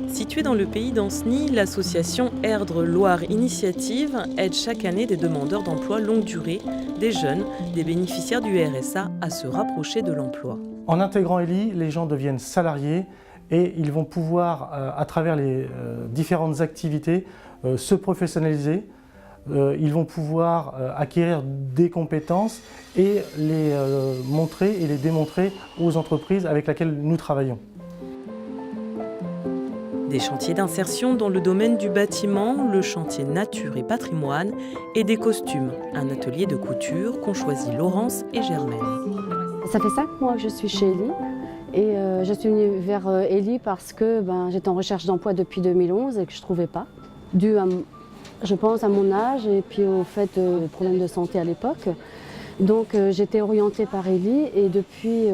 Située dans le pays d'Anceny, l'association Erdre Loire Initiative aide chaque année des demandeurs d'emploi longue durée, des jeunes, des bénéficiaires du RSA à se rapprocher de l'emploi. En intégrant ELI, les gens deviennent salariés et ils vont pouvoir, à travers les différentes activités, se professionnaliser. Ils vont pouvoir acquérir des compétences et les montrer et les démontrer aux entreprises avec lesquelles nous travaillons. Des chantiers d'insertion dans le domaine du bâtiment, le chantier nature et patrimoine et des costumes, un atelier de couture qu'ont choisi Laurence et Germaine. Ça fait 5 mois que je suis chez Eli et je suis venue vers Eli parce que j'étais en recherche d'emploi depuis 2011 et que je ne trouvais pas, dû à, je pense à mon âge et puis au fait de problèmes de santé à l'époque. Donc j'étais orientée par Eli et depuis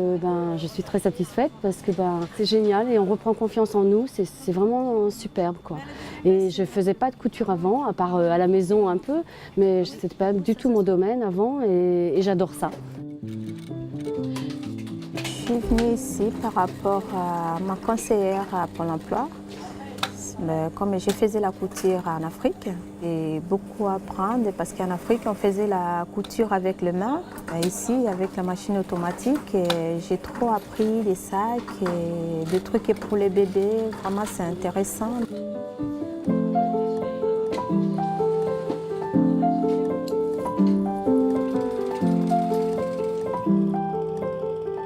je suis très satisfaite parce que c'est génial et on reprend confiance en nous, c'est vraiment superbe, quoi. Et je ne faisais pas de couture avant, à part à la maison un peu, mais ce n'était pas du tout mon domaine avant et j'adore ça. Je suis venue ici par rapport à ma conseillère à Pôle emploi. Comme je faisais la couture en Afrique, j'ai beaucoup à apprendre parce qu'en Afrique, on faisait la couture avec les mains. Ici, avec la machine automatique, j'ai trop appris des sacs, et des trucs pour les bébés. Vraiment, c'est intéressant.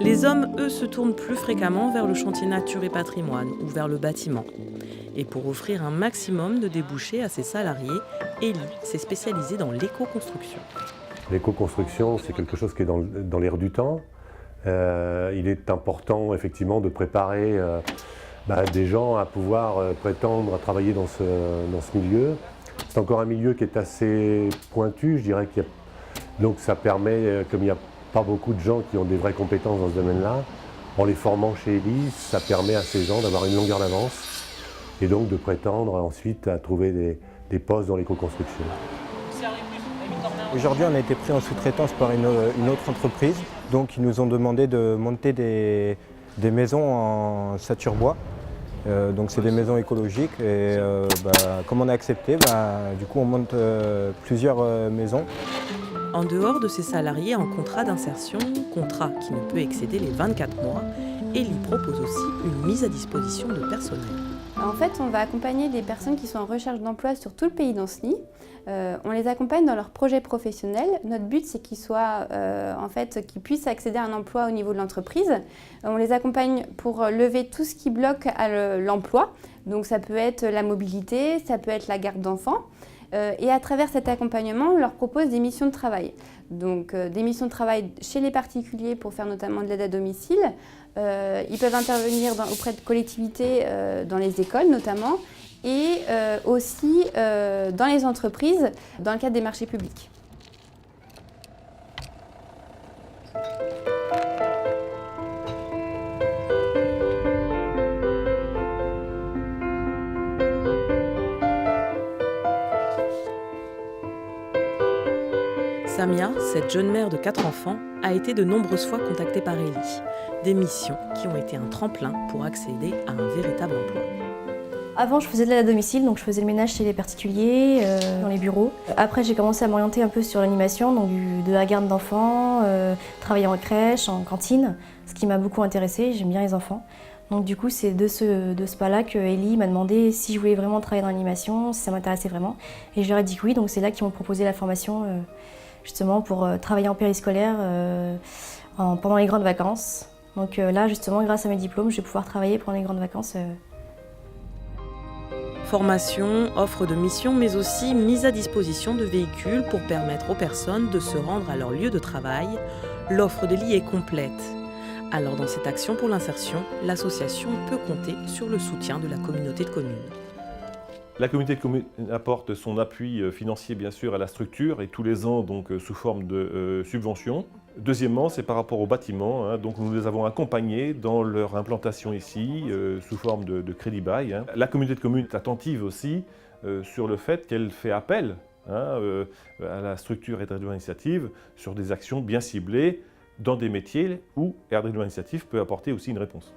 Les hommes, eux, se tournent plus fréquemment vers le chantier nature et patrimoine ou vers le bâtiment. Et pour offrir un maximum de débouchés à ses salariés, Eli s'est spécialisée dans l'éco-construction. L'éco-construction, c'est quelque chose qui est dans l'air du temps. Il est important, effectivement, de préparer des gens à pouvoir prétendre à travailler dans ce milieu. C'est encore un milieu qui est assez pointu, je dirais. Donc ça permet, comme il n'y a pas beaucoup de gens qui ont des vraies compétences dans ce domaine-là, en les formant chez Eli, ça permet à ces gens d'avoir une longueur d'avance et donc de prétendre ensuite à trouver des postes dans l'éco-construction. Aujourd'hui, on a été pris en sous-traitance par une autre entreprise. Donc, ils nous ont demandé de monter des maisons en sature bois. Donc, c'est des maisons écologiques. Et comme on a accepté, du coup, on monte plusieurs maisons. En dehors de ses salariés en contrat d'insertion, contrat qui ne peut excéder les 24 mois, Eli propose aussi une mise à disposition de personnel. En fait, on va accompagner des personnes qui sont en recherche d'emploi sur tout le pays d'Anceny. On les accompagne dans leurs projets professionnels. Notre but, c'est qu'ils puissent accéder à un emploi au niveau de l'entreprise. On les accompagne pour lever tout ce qui bloque à l'emploi. Donc ça peut être la mobilité, ça peut être la garde d'enfants. Et à travers cet accompagnement, on leur propose des missions de travail. Donc des missions de travail chez les particuliers pour faire notamment de l'aide à domicile. Ils peuvent intervenir auprès de collectivités, dans les écoles notamment, et aussi dans les entreprises, dans le cadre des marchés publics. Samia, cette jeune mère de 4 enfants, a été de nombreuses fois contactée par Eli. Des missions qui ont été un tremplin pour accéder à un véritable emploi. Avant, je faisais de l'aide à domicile, donc je faisais le ménage chez les particuliers, dans les bureaux. Après, j'ai commencé à m'orienter un peu sur l'animation, donc de la garde d'enfants, travailler en crèche, en cantine, ce qui m'a beaucoup intéressée, j'aime bien les enfants. Donc du coup, c'est de ce pas-là que Eli m'a demandé si je voulais vraiment travailler dans l'animation, si ça m'intéressait vraiment. Et je leur ai dit que oui, donc c'est là qu'ils m'ont proposé la formation justement pour travailler en périscolaire pendant les grandes vacances. Donc là, justement, grâce à mes diplômes, je vais pouvoir travailler pendant les grandes vacances. Formation, offre de mission, mais aussi mise à disposition de véhicules pour permettre aux personnes de se rendre à leur lieu de travail. L'offre d'Eli est complète. Alors dans cette action pour l'insertion, l'association peut compter sur le soutien de la communauté de communes. La communauté de communes apporte son appui financier bien sûr à la structure et tous les ans donc sous forme de subventions. Deuxièmement, c'est par rapport aux bâtiments, hein, donc nous les avons accompagnés dans leur implantation ici sous forme de crédit bail. Hein. La communauté de communes est attentive aussi sur le fait qu'elle fait appel à la structure Airdrie Initiative sur des actions bien ciblées dans des métiers où Airdrie Initiative peut apporter aussi une réponse.